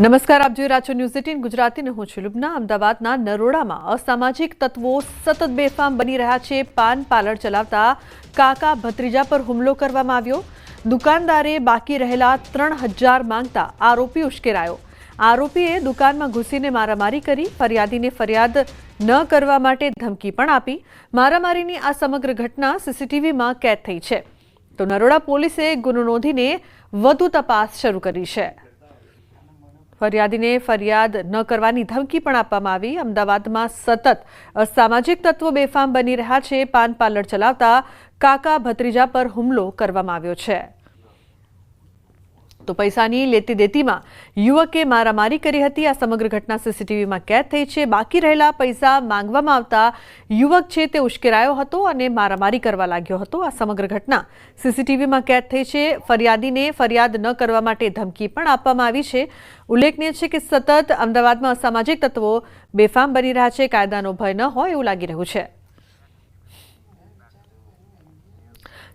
નમસ્કાર, આપ જોઈ રહ્યા છો ન્યૂઝ 18 ગુજરાતી ને હું છું લુબના। અમદાવાદના નરોડામાં અસામાજિક તત્વો સતત બેફામ બની રહ્યા છે। પાન પાર્લર ચલાવતા કાકા ભત્રીજા પર હુમલો કરવામાં આવ્યો। દુકાનદારે બાકી રહેલા 3000 માંગતા આરોપી ઉશ્કેરાયો। આરોપીએ દુકાનમાં ઘૂસીને મારામારી કરી। ફરિયાદીને ફરિયાદ ન કરવા માટે ધમકી પણ આપી। મારામારીની આ સમગ્ર ઘટના સીસીટીવીમાં કેદ થઈ છે। તો નરોડા પોલીસે ગુનો નોંધીને વધુ તપાસ શરૂ કરી છે। ફરિયાદીને ફરિયાદ ન કરવાની ધમકી પણ આપવામાં આવી। અમદાવાદમાં સતત અસામાજિક તત્વો બેફામ બની રહ્યા છે। પાન પાર્લર ચલાવતા કાકા ભત્રીજા પર હુમલો કરવામાં આવ્યો છે। તો પૈસાની લેતી દેતીમાં યુવકે મારામારી કરી હતી। આ સમગ્ર ઘટના સીસીટીવીમાં કેદ થઈ છે। બાકી રહેલા પૈસા માંગવામાં આવતા યુવક છે તે ઉશ્કેરાયો હતો અને મારામારી કરવા લાગ્યો હતો। આ સમગ્ર ઘટના સીસીટીવીમાં કેદ થઈ છે। ફરિયાદીને ફરિયાદ ન કરવા માટે ધમકી પણ આપવામાં આવી છે। ઉલ્લેખનીય છે કે સતત અમદાવાદમાં અસામાજિક તત્વો બેફામ બની રહ્યા છે। કાયદાનો ભય ન હોય એવું લાગી રહ્યું છે।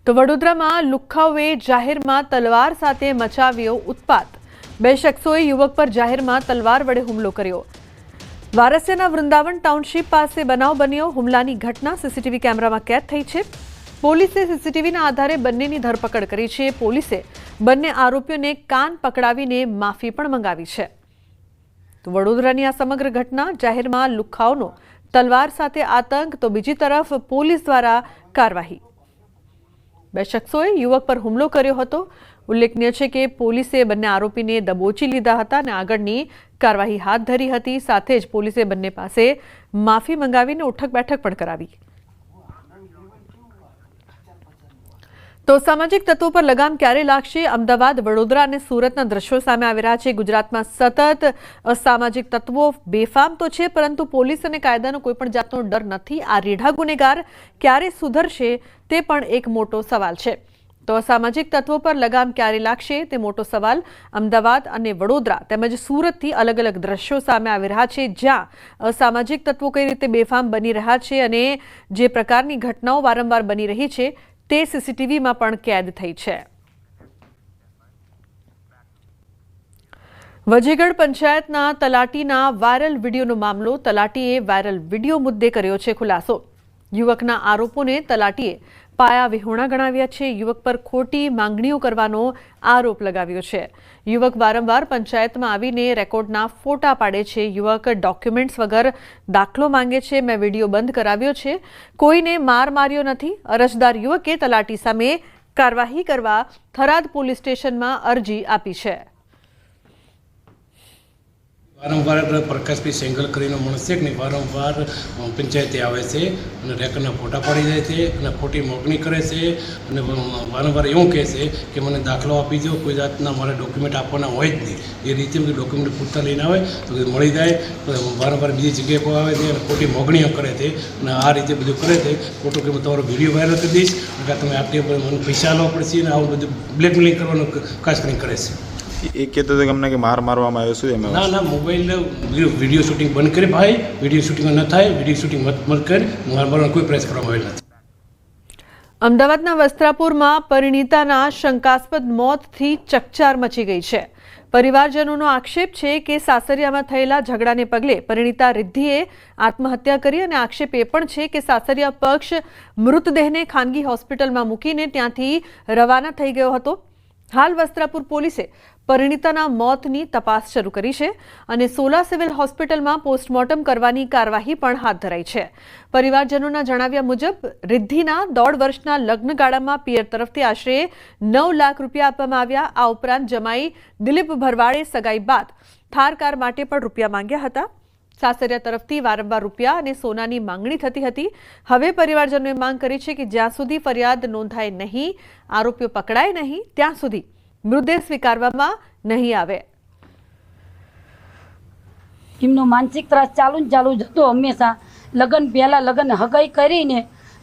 તો વડોદરામાં લુખ્ખાઓએ જાહેરમાં તલવાર સાથે મચાવ્યો ઉત્પાત। બે શખ્સોએ યુવક પર જાહેરમાં તલવાર વડે હુમલો કર્યો। વારસિયાના વૃંદાવન ટાઉનશીપ પાસે બનાવ બન્યો। હુમલાની ઘટના સીસીટીવી કેમેરામાં કેદ થઈ છે। પોલીસે સીસીટીવીના આધારે બંનેની ધરપકડ કરી છે। પોલીસે બંને આરોપીઓને કાન પકડાવીને માફી પણ મંગાવી છે। તો વડોદરાની આ સમગ્ર ઘટના જાહેરમાં લુખ્ખાઓનો તલવાર સાથે આતંક, તો બીજી તરફ પોલીસ દ્વારા કાર્યવાહી। બે શખ્સોએ યુવક પર હુમલો કર્યો હતો। ઉલ્લેખનીય છે કે પોલીસે બંને આરોપીને દબોચી લીધા હતા અને આગળની કાર્યવાહી હાથ ધરી હતી। સાથે જ પોલીસે બંને પાસે માફી મંગાવીને ઉઠક બેઠક પણ કરાવી। તો સામાજિક તત્વો પર લગામ ક્યારે લાગશે? અમદાવાદ, વડોદરા અને સુરતના દ્રશ્યો સામે આવી રહ્યા છે। ગુજરાતમાં સતત અસામાજિક તત્વો બેફામ તો છે, પરંતુ પોલીસ અને કાયદાનો કોઈ પણ જાતનો ડર નથી। આ રીઢા ગુનેગાર ક્યારે સુધરશે તે પણ એક મોટો સવાલ છે। તો અસામાજિક તત્વો પર લગામ ક્યારે લાગશે તે મોટો સવાલ અમદાવાદ અને વડોદરા તેમજ સુરતથી અલગ અલગ દ્રશ્યો સામે આવી રહ્યા છે, જ્યાં અસામાજિક તત્વો કઈ રીતે બેફામ બની રહ્યા છે અને જે પ્રકારની ઘટનાઓ વારંવાર બની રહી છે તે સીસીટીવીમાં પણ કેદ થઈ છે। વજેગઢ પંચાયતના તલાટીના વાયરલ વિડીયોનો મામલો। તલાટીએ વાયરલ વિડીયો મુદ્દે કર્યો છે ખુલાસો। યુવકના આરોપોને તલાટીએ પાયા વિહોણા ગણાવ્યા છે। યુવક પર ખોટી માંગણીઓ કરવાનો આરોપ લગાવ્યો છે। યુવક વારંવાર પંચાયતમાં આવીને રેકોર્ડના ફોટા પાડે છે। યુવક ડોક્યુમેન્ટ્સ વગર દાખલો માંગે છે। મેં વિડીયો બંધ કરાવ્યો છે, કોઈને માર માર્યો નથી। અરજદાર યુવકે તલાટી સામે કાર્યવાહી કરવા થરાદ પોલીસ સ્ટેશનમાં અરજી આપી છે। વારંવાર પ્રકાશભાઈ સેંગલ કરીને મળશે કે નહીં, વારંવાર પંચાયતે આવે છે અને રેકર્ડના ફોટા પાડી જાય છે અને ખોટી મોકણી કરે છે અને વારંવાર એવું કહે છે કે મને દાખલો આપી દો, કોઈ જાતના મારે ડોક્યુમેન્ટ આપવાના હોય જ નહીં। એ રીતે બધું ડોક્યુમેન્ટ પૂરતા લઈને આવે તો મળી જાય। વારંવાર બીજી જગ્યાએ પર આવે છે અને ખોટી મોકણીઓ કરે છે અને આ રીતે બધું કરે છે। ખોટું કે તમારો વિડીયો વાયરલ કરી દઈશ કે તમે આટલી મને પૈસા આપવા પડશે અને આવું બધું બ્લેકમેલિંગ કરવાનું ખાસ કરીને કરે છે। એ કહેતો હતો કે અમને કે માર મારવામાં આવ્યો શું એમાં? ના, મોબાઈલ વિડીયો શૂટિંગ બંધ કરી ભાઈ, વિડીયો શૂટિંગ ન થાય, વિડીયો શૂટિંગ મત કરી, મારવાનો કોઈ પ્રયાસ કરવામાં આવેલ નથી। અમદાવાદના વસ્ત્રાપુરમાં પરિણીતાના શંકાસ્પદ મોતથી ચકચાર મચી ગઈ છે। પરિવારજનોનો આક્ષેપ છે કે સાસરિયામાં થયેલા ઝઘડાને પગલે પરિણીતા રિદ્ધિએ આત્મહત્યા કરી અને આક્ષેપ એ પણ છે કે સાસરિયા પક્ષ મૃતદેહને ખાનગી હોસ્પિટલમાં મૂકીને ત્યાંથી રવાના થઈ ગયો હતો। હાલ વસ્ત્રાપુર પોલીસે પરિણીતાના મોતની તપાસ શરૂ કરી છે અને સોલા સિવિલ હોસ્પિટલમાં પોસ્ટમોર્ટમ કરવાની કાર્યવાહી પણ હાથ ધરાઈ છે। પરિવારજનોના જણાવ્યા મુજબ રિદ્ધિના 1.5 વર્ષના લગ્નગાળામાં પિયર તરફથી આશરે 9 લાખ રૂપિયા આપવામાં આવ્યા। આ ઉપરાંત જમાઈ દિલીપ ભરવાડે સગાઈ બાદ થાર કાર માટે પણ રૂપિયા માંગ્યા હતા। સાસરિયા તરફથી વારંવાર રૂપિયા અને સોનાની માંગણી થતી હતી। હવે પરિવારજનોએ માંગ કરી છે કે જ્યાં સુધી ફરિયાદ નોંધાય નહીં, આરોપીઓ પકડાય નહીં, ત્યાં સુધી મૃતદેહ સ્વીકારવામાં નહીં આવે। એમનો માનસિક ત્રાસ ચાલુ જ હતો હંમેશા। લગ્ન પહેલા લગ્ન હગાઈ કરીને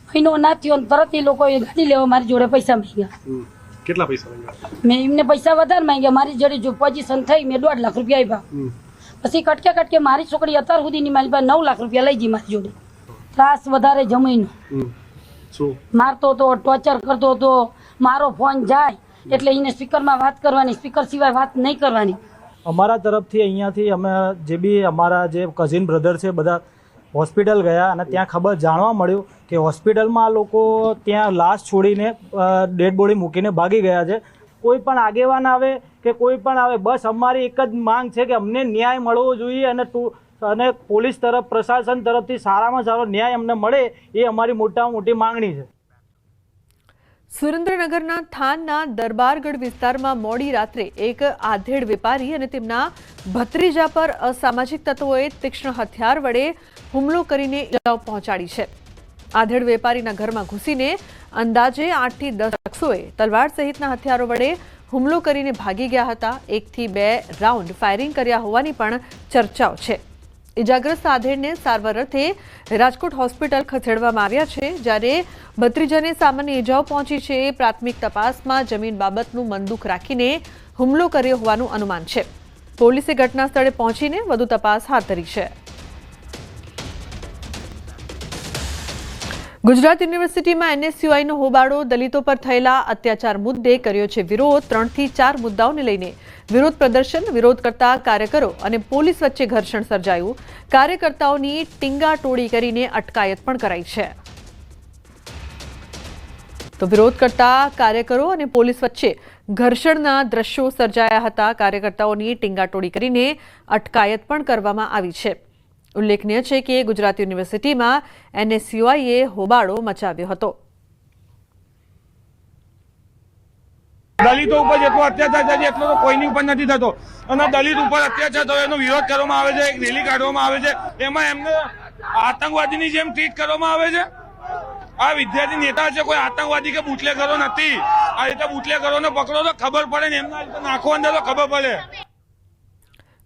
મહિનો ના થયો તરત એ લોકોએ ગાડી લેવા મારી જોડે પૈસા માંગ્યા। કેટલા પૈસા માંગ્યા? મેં એમને પૈસા વધારે માંગ્યા। મારી જોડે જો પોઝિશન થઈ મેં 1.5 લાખ રૂપિયા આપ્યા। પછી કટકે મારી છોકરી અત્યાર સુધીની મારી પાસે 9 લાખ રૂપિયા લઈ ગઈ મારી જોડે। ત્રાસ વધારે જમીનો મારતો હતો, ટોર્ચર કરતો હતો। મારો ફોન જાય એટલે એને સ્પીકરમાં વાત કરવાની, સ્પીકર સિવાય વાત નહીં કરવાની। અમારા તરફથી અહીંયાથી અમે જે બી અમારા જે કઝિન બ્રધર છે બધા હોસ્પિટલ ગયા અને ત્યાં ખબર જાણવા મળ્યું કે હોસ્પિટલમાં આ લોકો ત્યાં લાશ છોડીને ડેડ બોડી મૂકીને ભાગી ગયા છે. કોઈ પણ આગેવાન આવે કે કોઈ પણ આવે, બસ અમારી એક જ માંગ છે કે અમને ન્યાય મળવો જોઈએ અને પોલીસ તરફ પ્રશાસન તરફથી સારામાં સારો ન્યાય અમને મળે એ અમારી મોટામાં મોટી માંગણી છે. સુરેન્દ્રનગરના થાનના દરબારગઢ વિસ્તારમાં મોડી રાત્રે એક આધેડ વેપારી અને તેમના ભત્રીજા પર અસામાજિક તત્વોએ તીક્ષ્ણ હથિયાર વડે હુમલો કરીને ઇજાઓ પહોંચાડી છે. આધેડ વેપારીના ઘરમાં ઘૂસીને અંદાજે 8 થી 10 શખ્સોએ તલવાર સહિતના હથિયારો વડે હુમલો કરીને ભાગી ગયા હતા. 1 થી 2 રાઉન્ડ ફાયરિંગ કર્યા હોવાની પણ ચર્ચાઓ છે. ઇજાગ્રસ્ત આધેડને સારવાર અર્થે રાજકોટ હોસ્પિટલ ખસેડવામાં આવ્યા છે, જ્યારે ભત્રીજાને સામાન્ય ઇજાઓ પહોંચી છે. પ્રાથમિક તપાસમાં જમીન બાબતનું મનદુખ રાખીને હુમલો કર્યો હોવાનું અનુમાન છે. પોલીસે ઘટના સ્થળે પહોંચીને વધુ તપાસ હાથ ધરી છે. ગુજરાત યુનિવર્સિટીમાં એનએસયુઆઈનો હોબાળો. દલિતો પર થયેલા અત્યાચાર મુદ્દે કર્યો છે વિરોધ. 3 થી 4 મુદ્દાઓને લઈને વિરોધ પ્રદર્શન. વિરોધ કરતા કાર્યકરો અને પોલીસ વચ્ચે ઘર્ષણ સર્જાયું. કાર્યકર્તાઓની ટીંગાટોળી કરીને અટકાયત પણ કરાઈ છે. તો વિરોધ કરતા કાર્યકરો અને પોલીસ વચ્ચે ઘર્ષણના દ્રશ્યો સર્જાયા હતા. કાર્યકર્તાઓની ટીંગાટોળી કરીને અટકાયત પણ કરવામાં આવી છે. ઉલ્લેખનીય છે કે ગુજરાત યુનિવર્સિટીમાં એનએસયુઆઈએ હોબાળો મચાવ્યો હતો. દલિતો ઉપર જેટલો અત્યાચાર થાય છે એટલો તો કોઈની ઉપર નથી થતો, અને દલિત ઉપર અત્યાચાર થયો એનો વિરોધ કરવામાં આવે છે, એક રેલી કાઢવામાં આવે છે, એમાં એમને આતંકવાદીની જેમ ટ્રીટ કરવામાં આવે છે. આ વિદ્યાર્થી નેતા છે, કોઈ આતંકવાદી કે બુટલેગરો નથી. આ રીતે બુટલેગરોને પકડો તો ખબર પડે ને એમના રીતે નાખો અંદર તો ખબર પડે.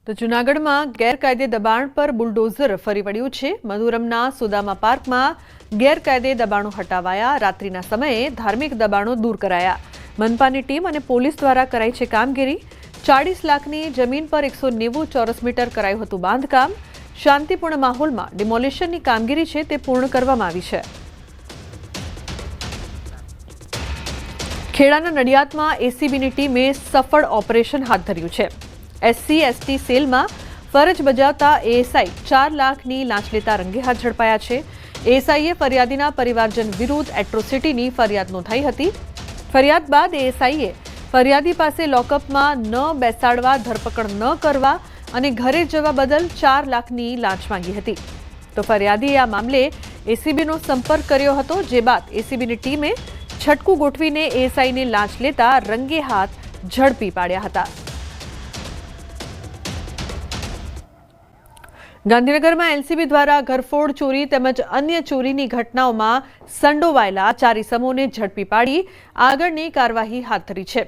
તો જૂનાગઢમાં ગેરકાયદે દબાણ પર બુલડોઝર ફરી વળ્યું છે. મધુરમના સુદામા પાર્કમાં ગેરકાયદે દબાણો હટાવાયા. રાત્રિના સમયે ધાર્મિક દબાણો દૂર કરાયા. મનપાની ટીમ અને પોલીસ દ્વારા કરાઈ છે કામગીરી. 40 લાખની જમીન પર 190 ચોરસ મીટર કરાયું હતું બાંધકામ. શાંતિપૂર્ણ માહોલમાં ડિમોલિશનની કામગીરી છે તે પૂર્ણ કરવામાં આવી છે. ખેડાના નડિયાદમાં એસીબીની ટીમે સફળ ઓપરેશન હાથ ધર્યું છે. એસસી એસટી સેલમાં ફરજ બજાવતા એએસઆઈ 4 લાખની લાંચ લેતા રંગે હાથ ઝડપાયા છે. એએસઆઈએ ફરિયાદીના પરિવારજન વિરુદ્ધ એટ્રોસિટીની ફરિયાદ નોંધાઈ હતી. ફરિયાદ બાદ એએસઆઈએ ફરિયાદી પાસે લોકઅપમાં ન બેસાડવા, ધરપકડ ન કરવા અને ઘરે જવા બદલ 4 લાખની લાંચ માંગી હતી. તો ફરિયાદીએ આ મામલે એસીબીનો સંપર્ક કર્યો હતો, જે બાદ એસીબીની ટીમે છટકું ગોઠવીને એએસઆઈને લાંચ લેતા રંગે હાથ ઝડપી પાડ્યા હતા. ગાંધીનગરમાં એલસીબી દ્વારા ઘરફોડ, ચોરી તેમજ અન્ય ચોરીની ઘટનાઓમાં સંડોવાયેલા 4 ઇસમોને ઝડપી પાડી આગળની કાર્યવાહી હાથ ધરી છે.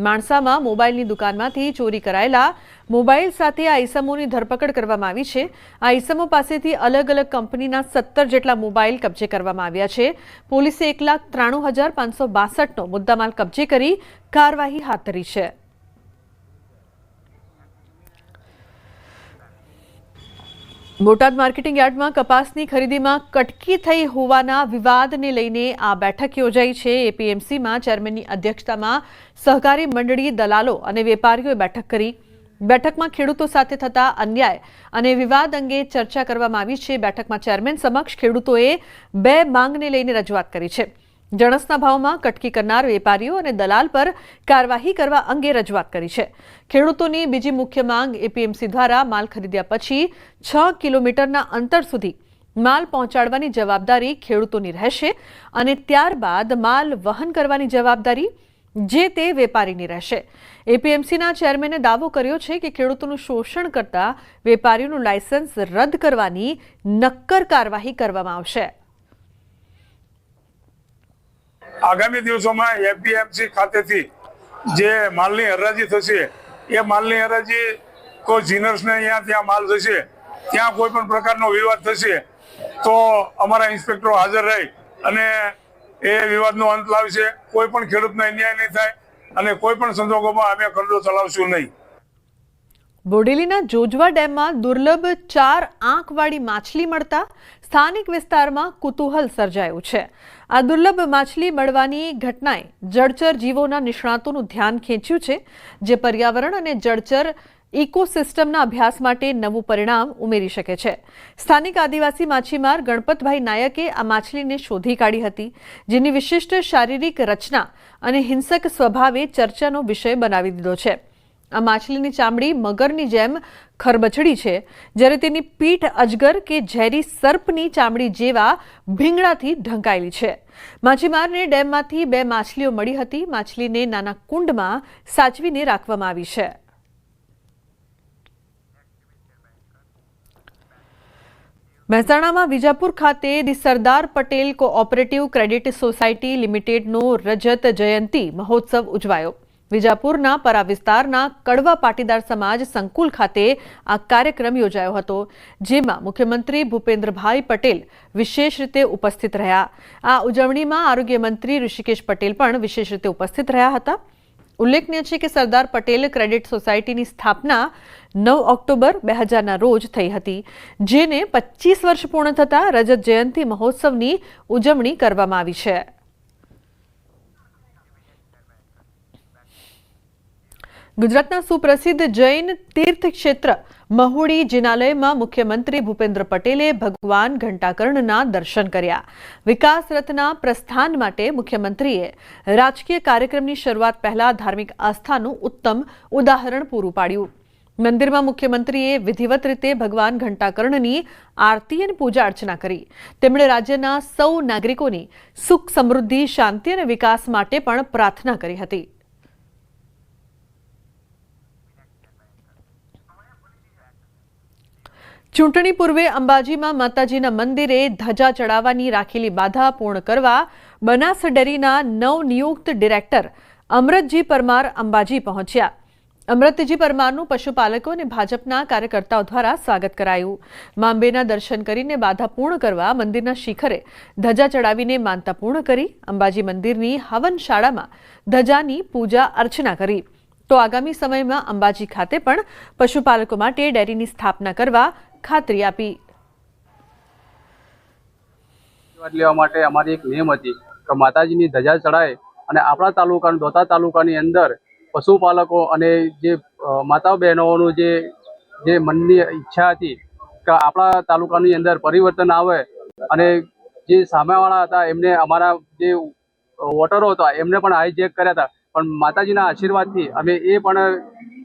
માણસામાં મોબાઈલની દુકાનમાંથી ચોરી કરાયેલા મોબાઈલ સાથે આ ઇસમોની ધરપકડ કરવામાં આવી છે. આ ઇસમો પાસેથી અલગ અલગ કંપનીના 17 જેટલા મોબાઈલ કબજે કરવામાં આવ્યા છે. પોલીસે 1,93,562નો મુદ્દામાલ કબજે કરી કાર્યવાહી હાથ ધરી છે. બોટાદ માર્કેટિંગ યાર્ડમાં કપાસની ખરીદીમાં કટકી થઈ હોવાના વિવાદને લઈને આ બેઠક યોજાઈ છે. એપીએમસીમાં ચેરમેનની અધ્યક્ષતામાં સહકારી મંડળી, દલાલો અને વેપારીઓએ બેઠક કરી. બેઠકમાં ખેડૂતો સાથે થતા અન્યાય અને વિવાદ અંગે ચર્ચા કરવામાં આવી છે. બેઠકમાં ચેરમેન સમક્ષ ખેડૂતોએ 2 માંગને લઈને રજૂઆત કરી છે. જણસના ભાવમાં કટકી કરનાર વેપારીઓ અને દલાલ પર કાર્યવાહી કરવા અંગે રજૂઆત કરી છે. ખેડૂતોની બીજી મુખ્ય માંગ એપીએમસી દ્વારા માલ ખરીદ્યા પછી 6 કિલોમીટરના અંતર સુધી માલ પહોંચાડવાની જવાબદારી ખેડૂતોની રહેશે અને ત્યારબાદ માલ વહન કરવાની જવાબદારી જે તે વેપારીની રહેશે. એપીએમસીના ચેરમેને દાવો કર્યો છે કે ખેડૂતોનું શોષણ કરતા વેપારીઓનું લાયસન્સ રદ કરવાની નક્કર કાર્યવાહી કરવામાં આવશે. આગામી દિવસોમાં એપીએમસી ખાતેથી જે માલની હરાજી થશે એ માલની હરાજી કોઈ જીનર્સને અહીંયા ત્યાં માલ થશે, ત્યાં કોઈ પણ પ્રકારનો વિવાદ થશે તો અમારા ઇન્સ્પેક્ટરો હાજર રહી અને એ વિવાદનો અંત લાવશે. કોઈ પણ ખેડૂતને અન્યાય નહીં થાય અને કોઈ પણ સંજોગોમાં અમે કરડો ચલાવશું નહીં. બોડેલીના જોજવા ડેમમાં દુર્લભ 4 આંખવાળી માછલી મળતા સ્થાનિક વિસ્તારમાં કુતૂહલ સર્જાયું છે. આ દુર્લભ માછલી મળવાની ઘટનાએ જળચર જીવોના નિષ્ણાતોનું ધ્યાન ખેંચ્યું છે, જે પર્યાવરણ અને જળચર ઇકોસિસ્ટમના અભ્યાસ માટે નવું પરિણામ ઉમેરી શકે છે. સ્થાનિક આદિવાસી માછીમાર ગણપતભાઈ નાયકે આ માછલીને શોધી કાઢી હતી, જેની વિશિષ્ટ શારીરિક રચના અને હિંસક સ્વભાવે ચર્ચાનો વિષય બનાવી દીધો છે. આ માછલીની ચામડી મગરની જેમ ખરબચડી છે, જ્યારે તેની પીઠ અજગર કે ઝેરી સર્પની ચામડી જેવા ભીંગડાથી ઢંકાયેલી છે. માછીમારને ડેમમાંથી 2 માછલીઓ મળી હતી. માછલીને નાના કુંડમાં સાચવીને રાખવામાં આવી છે. મહેસાણામાં વિજાપુર ખાતે the Sardar Patel cooperative credit society લિમિટેડનો રજત જયંતિ મહોત્સવ ઉજવાયો. વિજાપુરના પરા વિસ્તારના કડવા પાટીદાર સમાજ સંકુલ ખાતે આ કાર્યક્રમ યોજાયો હતો, જેમાં મુખ્યમંત્રી ભૂપેન્દ્રભાઈ પટેલ વિશેષ રીતે ઉપસ્થિત રહ્યા. આ ઉજવણીમાં આરોગ્ય મંત્રી ઋષિકેશ પટેલ પણ વિશેષ રીતે ઉપસ્થિત રહ્યા હતા. ઉલ્લેખનીય છે કે સરદાર પટેલ ક્રેડિટ સોસાયટીની સ્થાપના 9 ઓક્ટોબર 2000ના રોજ થઈ હતી, જેને 25 વર્ષ પૂર્ણ થતા રજત જયંતિ મહોત્સવની ઉજવણી કરવામાં આવી છે. ગુજરાતના સુપ્રસિદ્ધ જૈન તીર્થ ક્ષેત્ર મહુડી જિનાલયમાં મુખ્યમંત્રી ભૂપેન્દ્ર પટેલે ભગવાન ઘંટાકર્ણના દર્શન કર્યા. વિકાસ રથના પ્રસ્થાન માટે મુખ્યમંત્રીએ રાજકીય કાર્યક્રમની શરૂઆત પહેલા ધાર્મિક આસ્થાનું ઉત્તમ ઉદાહરણ પૂરું પાડ્યું. મંદિરમાં મુખ્યમંત્રીએ વિધિવત રીતે ભગવાન ઘંટાકર્ણની આરતી અને પૂજા અર્ચના કરી. તેમણે રાજ્યના સૌ નાગરિકોની સુખ, સમૃદ્ધિ, શાંતિ અને વિકાસ માટે પણ પ્રાર્થના કરી હતી. ચૂંટણી પૂર્વે અંબાજીમાં માતાજીના મંદિરે ધજા ચડાવવાની રાખેલી બાધા પૂર્ણ કરવા બનાસ ડેરીના નવનિયુક્ત ડિરેક્ટર અમૃતજી પરમાર અંબાજી પહોંચ્યા. અમૃતજી પરમારનું પશુપાલકો અને ભાજપના કાર્યકર્તાઓ દ્વારા સ્વાગત કરાયું. માંબેના દર્શન કરીને બાધા પૂર્ણ કરવા મંદિરના શિખરે ધજા ચડાવીને માનતા પૂર્ણ કરી. અંબાજી મંદિરની હવન શાળામાં ધજાની પૂજા અર્ચના કરી. તો આગામી સમયમાં અંબાજી ખાતે પણ પશુપાલકો માટે ડેરીની સ્થાપના કરવા ખાતરી આપી. લેવા માટે અમારી એક નિયમ હતી કે માતાજીની ધજા ચડાય અને આપણા તાલુકા દોતા તાલુકાની અંદર પશુપાલકો અને જે માતા બહેનોનું જે મનની ઈચ્છા હતી કે આપણા તાલુકાની અંદર પરિવર્તન આવે અને જે સામેવાળા હતા એમને અમારા જે વોટરો હતા એમને પણ હાઈજેક કર્યા હતા, પણ માતાજીના આશીર્વાદથી અમે એ પણ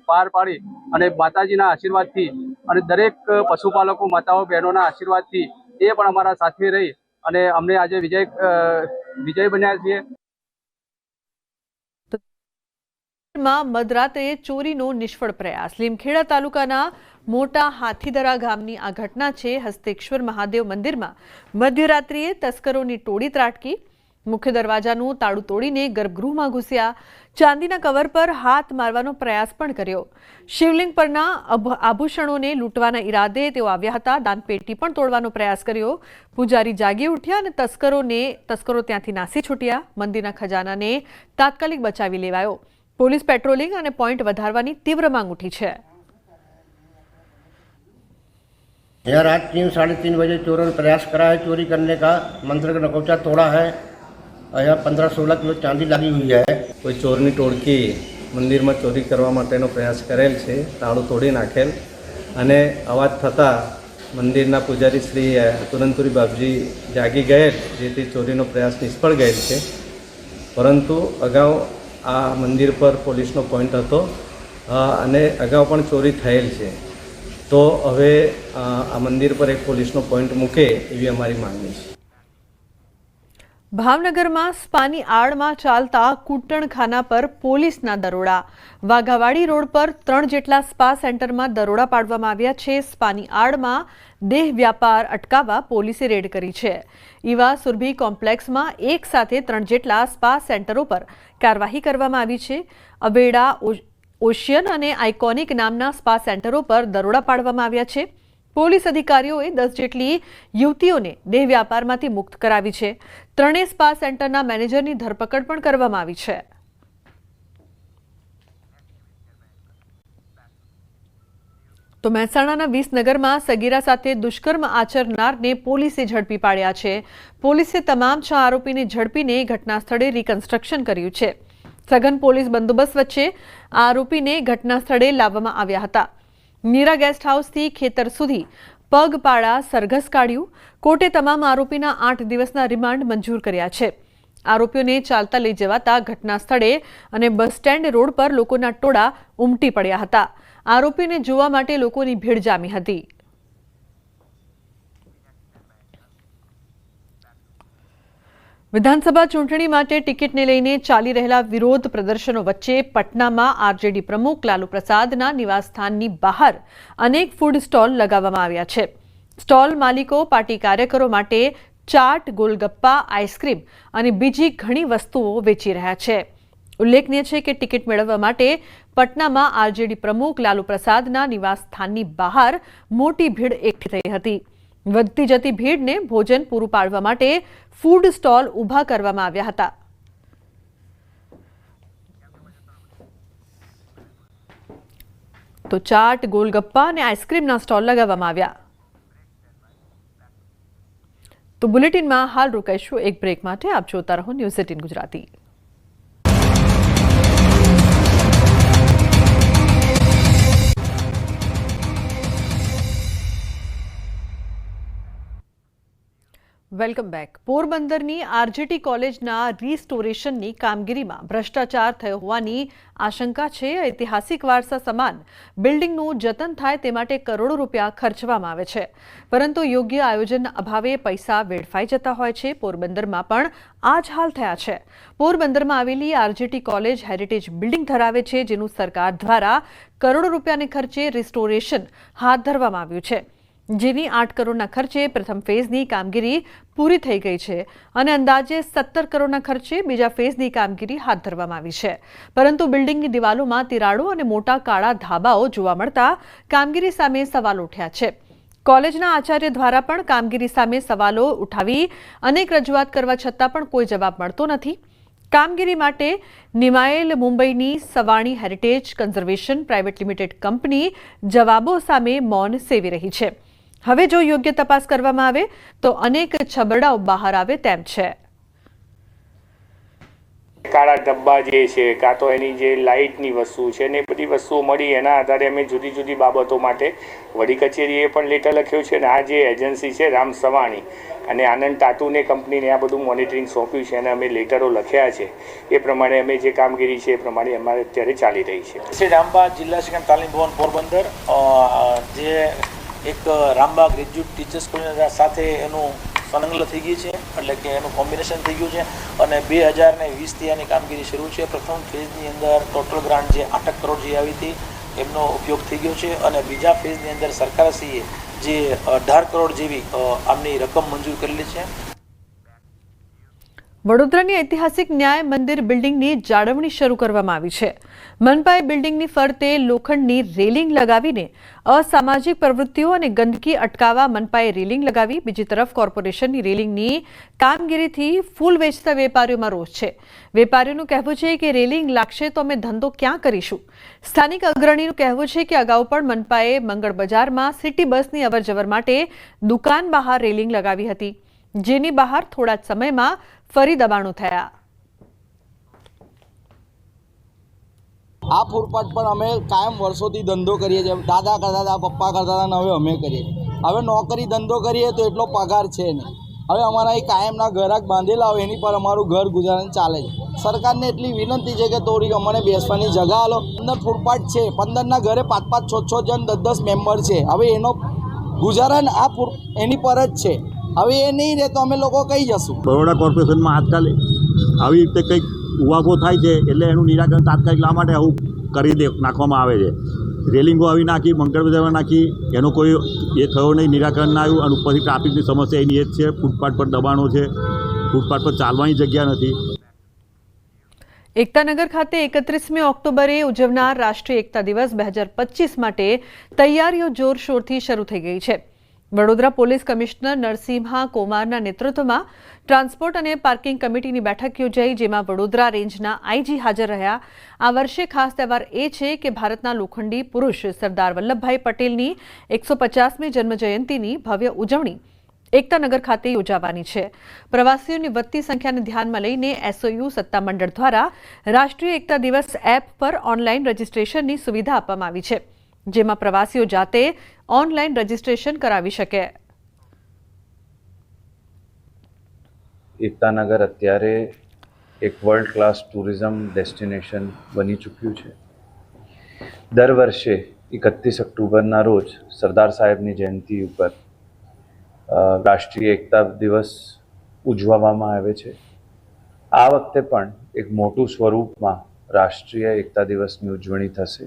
પાર પાડી અને માતાજીના આશીર્વાદથી અને દરેક પશુપાલકો માતાઓ બહેનોના આશીર્વાદથી એ પણ અમારા સાથે રહી અને અમને આજે વિજય બન્યા છીએ. મધરાત્રે ચોરીનો નિષ્ફળ પ્રયાસ. લીમખેડા તાલુકાના મોટા હાથીદરા ગામની આ ઘટના છે. હસ્તેશ્વર મહાદેવ મંદિરમાં મધ્યરાત્રિએ તસ્કરોની ટોળી ત્રાટકી. મુખ્ય દરવાજાનું તાળું તોડીને ગર્ભગૃહમાં ઘૂસ્યા. ચાંદીના કવર પર હાથ મારવાનો પ્રયાસ પણ કર્યો. શિવલિંગ પરના આભૂષણોને લૂંટવાના ઈરાદે તેઓ આવ્યા હતા. દાનપેટી પણ તોડવાનો પ્રયાસ કર્યો. પૂજારી જાગી ઉઠ્યા અને તસ્કરો ત્યાંથી નાસી છૂટ્યા. મંદિરના ખજાનાને તાત્કાલિક બચાવી લેવાયો. पुलिस पेट्रोलिंग और पॉइंट વધારવાની तीव्र मांग उठी है. यहाँ रात 3-3:30 बजे चोरों ने प्रयास करा है चोरी करने का, मंदिर का नकौचा तोड़ा है और यहाँ 15-16 किलो चांदी लगी हुई है. कोई चोरनी टोळकी मंदिर में चोरी करवा माटेनो प्रयास करेल है. ताळું तोड़ी नाखेल અને અવાજ થતાં મંદિરના પૂજારી શ્રી તુરંતુરી બાપજી જાગી ગયેલ, જેથી ચોરીનો પ્રયાસ નિષ્ફળ ગયેલ છે. પરંતુ અગાઉ આ મંદિર પર પોલીસનો પોઈન્ટ હતો અને અગાઉ પણ ચોરી થયેલ છે. તો હવે આ મંદિર પર એક પોલીસનો પોઈન્ટ મૂકે એવી અમારી માંગણી છે. ભાવનગરમાં સ્પાની આડમાં ચાલતા કૂટણખાના પર પોલીસના દરોડા. વાઘાવાડી રોડ પર 3 જેટલા સ્પા સેન્ટરમાં દરોડા પાડવામાં આવ્યા છે. સ્પાની આડમાં દેહ વ્યાપાર અટકાવવા પોલીસે રેડ કરી છે. ઈવા સુરભી કોમ્પ્લેક્સમાં એક સાથે 3 જેટલા સ્પા સેન્ટરો પર કાર્યવાહી કરવામાં આવી છે. અવેડા, ઓશિયન અને આઇકોનિક નામના સ્પા સેન્ટરો પર દરોડા પાડવામાં આવ્યા છે. પોલીસ અધિકારીઓએ 10 જેટલી યુવતીઓને દેહ વ્યાપારમાંથી મુક્ત કરાવી છે. 3 સ્પા સેન્ટરના મેનેજરની ધરપકડ પણ કરવામાં આવી છે. તો મહેસાણાના વિસનગરમાં સગીરા સાથે દુષ્કર્મ આચરનારને પોલીસે ઝડપી પાડ્યા છે. પોલીસે તમામ 6 આરોપીને ઝડપીને ઘટના સ્થળે રિકન્સ્ટ્રક્શન કર્યું છે. સઘન પોલીસ બંદોબસ્ત વચ્ચે આરોપીને ઘટના સ્થળે લાવવામાં આવ્યા હતા. મીરા ગેસ્ટ હાઉસથી ખેતર સુધી પગપાળા સરઘસ કાઢ્યું. કોર્ટે તમામ આરોપીના 8 દિવસના રિમાન્ડ મંજૂર કર્યા છે. આરોપીઓને ચાલતા લઈ જવાતા ઘટના સ્થળે અને બસ સ્ટેન્ડ રોડ પર લોકોના ટોળા ઉમટી પડ્યા હતા. આરોપીને જોવા માટે લોકોની ભીડ જામી હતી. વિધાનસભા ચૂંટણી માટે ટિકિટને લઈને ચાલી રહેલા વિરોધ પ્રદર્શનો વચ્ચે પટનામાં આરજેડી પ્રમુખ લાલુ પ્રસાદના નિવાસસ્થાનની બહાર અનેક ફૂડ સ્ટોલ લગાવવામાં આવ્યા છે. સ્ટોલ માલિકો પાર્ટી કાર્યકરો માટે ચાટ, ગોલગપ્પા, આઈસ્ક્રીમ અને બીજી ઘણી વસ્તુઓ વેચી રહ્યા છે. ઉલ્લેખનીય છે કે ટિકિટ મેળવવા માટે પટનામાં આરજેડી પ્રમુખ લાલુ પ્રસાદના નિવાસસ્થાનની બહાર મોટી ભીડ એકઠી થઈ હતી. વધતી જતી ભીડને ભોજન પૂરું પાડવા માટે ફૂડ સ્ટોલ ઊભા કરવામાં આવ્યા હતા. તો ચાટ, ગોલગપ્પા અને આઈસ્ક્રીમના સ્ટોલ લગાવવામાં આવ્યા. તો બુલેટિનમાં હાલ રોકાઈશું એક બ્રેક માટે. આપ જોતા રહો ન્યૂઝ 18 ગુજરાતી. Welcome back. પોરબંદરની આરજેટી કોલેજના રિસ્ટોરેશનની કામગીરીમાં ભ્રષ્ટાચાર થયો હોવાની આશંકા છે. ઐતિહાસિક વારસા સમાન બિલ્ડિંગનું જતન થાય તે માટે કરોડો રૂપિયા ખર્ચવામાં આવે છે, પરંતુ યોગ્ય આયોજનના અભાવે પૈસા વેડફાઈ જતા હોય છે. પોરબંદરમાં પણ આ જ હાલ થયા છે. પોરબંદરમાં આવેલી આરજેટી કોલેજ હેરિટેજ બિલ્ડિંગ ધરાવે છે, જેનું સરકાર દ્વારા કરોડો રૂપિયાને ખર્ચે રિસ્ટોરેશન હાથ ધરવામાં આવ્યું છે, જેની 8 કરોડના ખર્ચે પ્રથમ ફેઝની કામગીરી પૂરી થઈ ગઈ છે અને અંદાજે 17 કરોડના ખર્ચે બીજા ફેઝની કામગીરી હાથ ધરવામાં આવી છે. પરંતુ બિલ્ડિંગની દિવાલોમાં તિરાડો અને મોટા કાળા ધાબાઓ જોવા મળતા કામગીરી સામે સવાલ ઉઠ્યા છે. કોલેજના આચાર્ય દ્વારા પણ કામગીરી સામે સવાલો ઉઠાવી અનેક રજૂઆત કરવા છતાં પણ કોઈ જવાબ મળતો નથી. કામગીરી માટે નિમાયેલ મુંબઈની Savani heritage conservation private limited company જવાબો સામે મૌન સેવી રહી છે. હવે જો યોગ્ય તપાસ કરવામાં આવે તો અનેક છબરડાઓ બહાર આવે તેમ છે. કાળા ડબ્બા જે છે, કાં તો એની જે લાઇટની વસ્તુ છે ને એ બધી વસ્તુઓ મળી, એના આધારે અમે જુદી જુદી બાબતો માટે વડી કચેરીએ પણ લેટર લખ્યો છે. અને આ જે એજન્સી છે રામ સવાણી અને આનંદ ટાટુને કંપનીને આ બધું મોનિટરિંગ સોંપ્યું છે અને અમે લેટરો લખ્યા છે. એ પ્રમાણે અમે જે કામગીરી છે એ પ્રમાણે અમારે અત્યારે ચાલી રહી છે. શ્રી રામબાગ જિલ્લા શિક્ષણ તાલીમ ભવન પોરબંદર જે એક રામબાગ ગ્રેજ્યુએટ ટીચર્સ કોલેજ સાથે એનું સંલગ્ન થઈ ગઈ છે, એટલે કે એનું કોમ્બિનેશન થઈ ગયું છે અને 2020થી આની કામગીરી શરૂ છે. પ્રથમ ફેઝની અંદર ટોટલ ગ્રાન્ટ જે 8 કરોડ જે આવી હતી એમનો ઉપયોગ થઈ ગયો છે અને બીજા ફેઝની અંદર સરકારશ્રીએ જે 18 કરોડ જેવી આમની રકમ મંજૂર કરેલી છે. વડોદરાની ઐતિહાસિક ન્યાય મંદિર બિલ્ડિંગની જાળવણી શરૂ કરવામાં આવી છે. મનપાએ બિલ્ડિંગની ફરતે લોખંડની રેલિંગ લગાવીને અસામાજિક પ્રવૃત્તિઓ અને ગંદકી અટકાવવા મનપાએ રેલિંગ લગાવી. બીજી તરફ કોર્પોરેશનની રેલિંગની કામગીરીથી ફૂલ વેચતા વેપારીઓમાં રોષ છે. વેપારીઓનું કહેવું છે કે રેલિંગ લાગશે તો અમે ધંધો ક્યાં કરીશું. સ્થાનિક અગ્રણીનું કહેવું છે કે અગાઉ પણ મનપાએ મંગળ બજારમાં સિટી બસની અવરજવર માટે દુકાન બહાર રેલિંગ લગાવી હતી, જેની બહાર થોડા જ સમયમાં ફરી દબાણો થયા. આ ફૂટપાથ પર અમે કાયમ વર્ષોથી ધંધો કરીએ છીએ. દાદા કરતા હતા, પપ્પા કરતા હતા, હવે અમે કરીએ. હવે નોકરી ધંધો કરીએ તો એટલો પગાર છે નહીં. હવે અમારા એ કાયમના ગ્રાહક બાંધેલા હોય એની પર અમારું ઘર ગુજરાન ચાલે છે. સરકારને એટલી વિનંતી છે કે થોડીક અમને બેસવાની જગા આલો. 15 ફૂટપાથ છે, 15ના ઘરે 5-5, 6-6 જણ, 10-10 મેમ્બર છે. હવે એનો ગુજરાન એની પર જ છે. હવે એ નહીં રહે તો અમે લોકો કઈ જશું. બરોડા કોર્પોરેશનમાં આજકાલ આવી રીતે કંઈક ઉવાગો થાય છે એટલે એનું નિરાકરણ તાત્કાલિક લાવવા માટે આવું કરી નાખવામાં આવે છે. રેલિંગો આવી નાખી, મંગળ બજારમાં નાખી, એનો કોઈ એ થયો નહીં, નિરાકરણ ના આવ્યું. અને ઉપરથી ટ્રાફિકની સમસ્યા એની એ જ છે. ફૂટપાથ પર દબાણો છે, ફૂટપાથ પર ચાલવાની જગ્યા નથી. એકતાનગર ખાતે 31મી ઓક્ટોબરે ઉજવનાર રાષ્ટ્રીય એકતા દિવસ 2025 માટે તૈયારીઓ જોરશોરથી શરૂ થઈ ગઈ છે. વડોદરા પોલીસ કમિશનર નરસિંહા કુમારના નેતૃત્વમાં ટ્રાન્સપોર્ટ અને પાર્કિંગ કમિટીની બેઠક યોજાઈ, જેમાં વડોદરા રેન્જના આઈજી હાજર રહ્યા. આ વર્ષે ખાસ તહેવાર એ છે કે ભારતના લોખંડી પુરુષ સરદાર વલ્લભભાઈ પટેલની 150મી જન્મજયંતિની ભવ્ય ઉજવણી એકતાનગર ખાતે યોજાવાની છે. પ્રવાસીઓની વધતી સંખ્યાને ધ્યાનમાં લઈને એસઓયુ સત્તામંડળ દ્વારા રાષ્ટ્રીય એકતા દિવસ એપ પર ઓનલાઈન રજીસ્ટ્રેશનની સુવિધા આપવામાં આવી છે, જેમાં પ્રવાસીઓ જાતે ઓનલાઈન રજીસ્ટ્રેશન કરાવી શકે. એકતાનગર અત્યારે એક વર્લ્ડ ક્લાસ ટુરિઝમ ડેસ્ટિનેશન બની ચૂક્યું છે. દર વર્ષે 31 ઓક્ટોબરના રોજ સરદાર સાહેબની જયંતિ ઉપર રાષ્ટ્રીય એકતા દિવસ ઉજવવામાં આવે છે. આ વખતે પણ એક મોટું સ્વરૂપમાં રાષ્ટ્રીય એકતા દિવસની ઉજવણી થશે.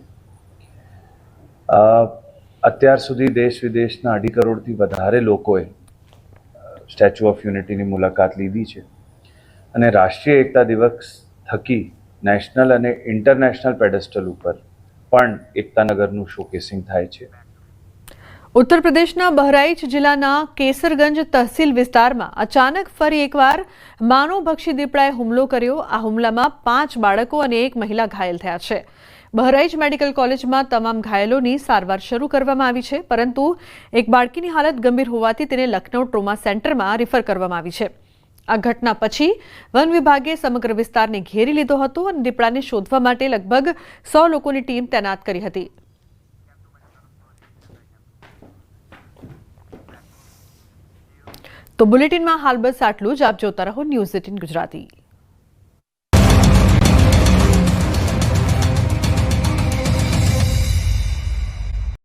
અત્યાર સુધી દેશ વિદેશના 2.5 કરોડથી વધારે લોકોએ સ્ટેચ્યુ ઓફ યુનિટીની મુલાકાત લીધી છે અને રાષ્ટ્રીય એકતા દિવસ થકી નેશનલ અને ઇન્ટરનેશનલ પેડેસ્ટલ ઉપર પણ એકતાનગરનું શોકેસિંગ થાય છે. ઉત્તર પ્રદેશના બહરાઇચ જિલ્લાના કેસરગંજ તહસીલ વિસ્તારમાં અચાનક ફરી એકવાર માનવભક્ષી દીપડાએ હુમલો કર્યો. આ હુમલામાં 5 બાળકો અને 1 મહિલા ઘાયલ થયા છે. બહરાઇચ મેડિકલ કોલેજમાં તમામ ઘાયલોની સારવાર શરૂ કરવામાં આવી છે, પરંતુ એક બાળકીની હાલત ગંભીર હોવાથી તેને લખનૌ ટ્રોમા સેન્ટરમાં રિફર કરવામાં આવી છે. આ ઘટના પછી વન વિભાગે સમગ્ર વિસ્તારને ઘેરી લીધો હતો અને દીપડાને શોધવા માટે લગભગ 100 લોકોની ટીમ તૈનાત કરી હતી. તો બુલેટિનમાં હાલ બસ આટલું જ. આપ જોતા રહો ન્યૂઝ 18 ગુજરાતી.